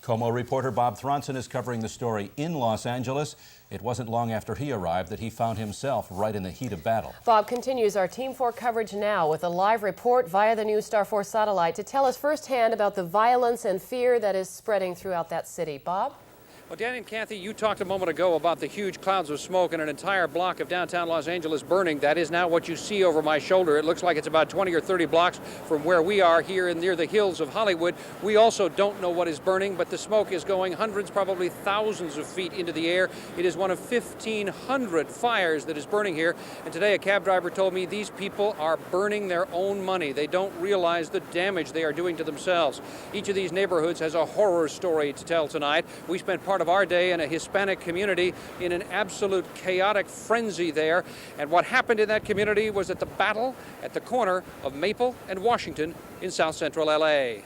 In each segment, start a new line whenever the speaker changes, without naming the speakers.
KOMO reporter Bob Thronson is covering the story in Los Angeles. It wasn't long after he arrived that he found himself right in the heat of battle.
Bob continues our Team 4 coverage now with a live report via the new Star 4 satellite to tell us firsthand about the violence and fear that is spreading throughout that city. Bob?
Well, Danny and Kathy, you talked a moment ago about the huge clouds of smoke and an entire block of downtown Los Angeles burning. That is now what you see over my shoulder. It looks like it's about 20 or 30 blocks from where we are here near the hills of Hollywood. We also don't know what is burning, but the smoke is going hundreds, probably thousands of feet into the air. It is one of 1,500 fires that is burning here. And today a cab driver told me these people are burning their own money. They don't realize the damage they are doing to themselves. Each of these neighborhoods has a horror story to tell tonight. We spent part of our day in a Hispanic community in an absolute chaotic frenzy there. And what happened in that community was at the battle at the corner of Maple and Washington in South Central LA.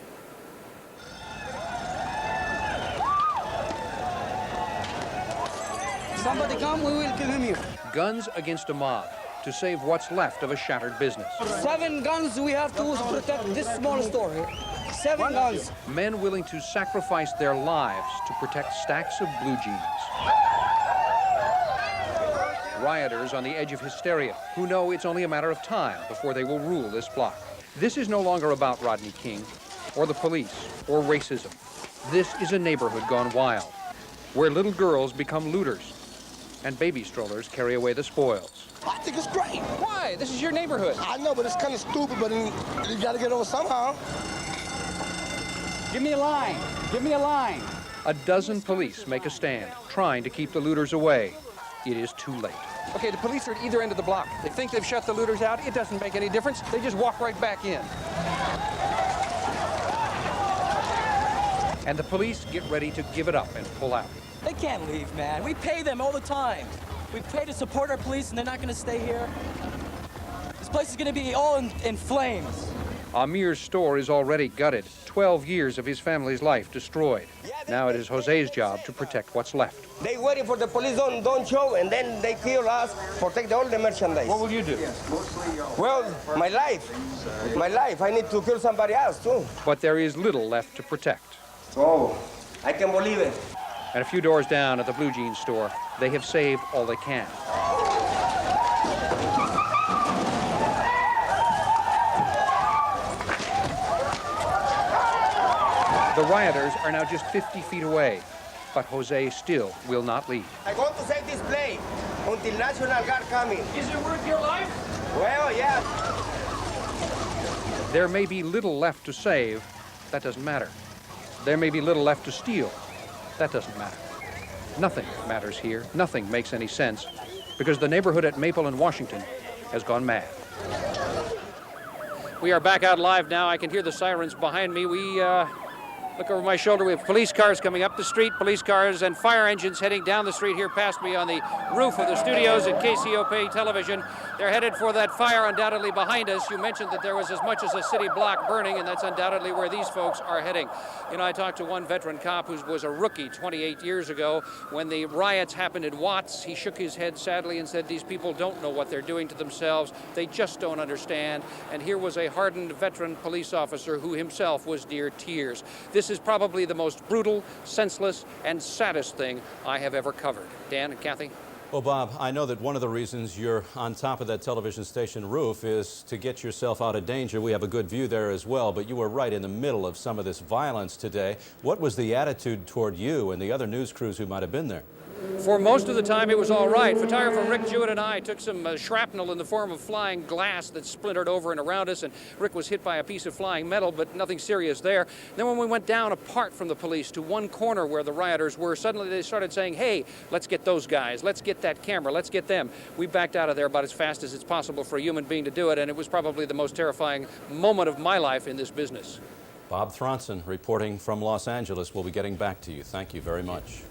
Somebody come, we will kill him here.
Guns against a mob to save what's left of a shattered business.
7 guns we have to protect this small store here. 7 guns.
Men willing to sacrifice their lives to protect stacks of blue jeans. Rioters on the edge of hysteria who know it's only a matter of time before they will rule this block. This is no longer about Rodney King or the police or racism. This is a neighborhood gone wild, where little girls become looters and baby strollers carry away the spoils.
I think it's great.
Why? This is your neighborhood.
I know, but it's kind of stupid, but you got to get over somehow.
Give me a line. Give me a line.
A dozen police make a stand, trying to keep the looters away. It is too late. Okay, the police are at either end of the block. They think they've shut the looters out. It doesn't make any difference. They just walk right back in. And the police get ready to give it up and pull out.
They can't leave, man. We pay them all the time. We pay to support our police, and they're not going to stay here. This place is going to be all in flames.
Amir's store is already gutted. 12 years of his family's life destroyed. Now it is Jose's job to protect what's left.
They waiting for the police don't show, and then they kill us, protect all the merchandise.
What will you do?
Well, my life. My life. I need to kill somebody else, too.
But there is little left to protect.
Oh, I can't believe it.
And a few doors down at the blue jeans store, they have saved all they can. The rioters are now just 50 feet away, but Jose still will not leave.
I want to save this place until National Guard coming.
Is it worth your life?
Well, yeah.
There may be little left to save. That doesn't matter. There may be little left to steal. That doesn't matter. Nothing matters here. Nothing makes any sense because the neighborhood at Maple and Washington has gone mad. We are back out live now. I can hear the sirens behind me. We look over my shoulder. We have police cars coming up the street, police cars and fire engines heading down the street here past me on the roof of the studios at KCOP Television. They're headed for that fire undoubtedly behind us. You mentioned that there was as much as a city block burning, and that's undoubtedly where these folks are heading. You know, I talked to one veteran cop who was a rookie 28 years ago when the riots happened in Watts. He shook his head sadly and said, these people don't know what they're doing to themselves. They just don't understand. And here was a hardened veteran police officer who himself was near tears. This is probably the most brutal, senseless, and saddest thing I have ever covered. Dan and Kathy?
Well, Bob, I know that one of the reasons you're on top of that television station roof is to get yourself out of danger. We have a good view there as well, but you were right in the middle of some of this violence today. What was the attitude toward you and the other news crews who might have been there?
For most of the time, it was all right. Photographer Rick Jewett and I took some shrapnel in the form of flying glass that splintered over and around us, and Rick was hit by a piece of flying metal, but nothing serious there. Then when we went down apart from the police to one corner where the rioters were, suddenly they started saying, hey, let's get those guys, let's get that camera, let's get them. We backed out of there about as fast as it's possible for a human being to do it, and it was probably the most terrifying moment of my life in this business.
Bob Thronson reporting from Los Angeles. We'll be getting back to you. Thank you very much.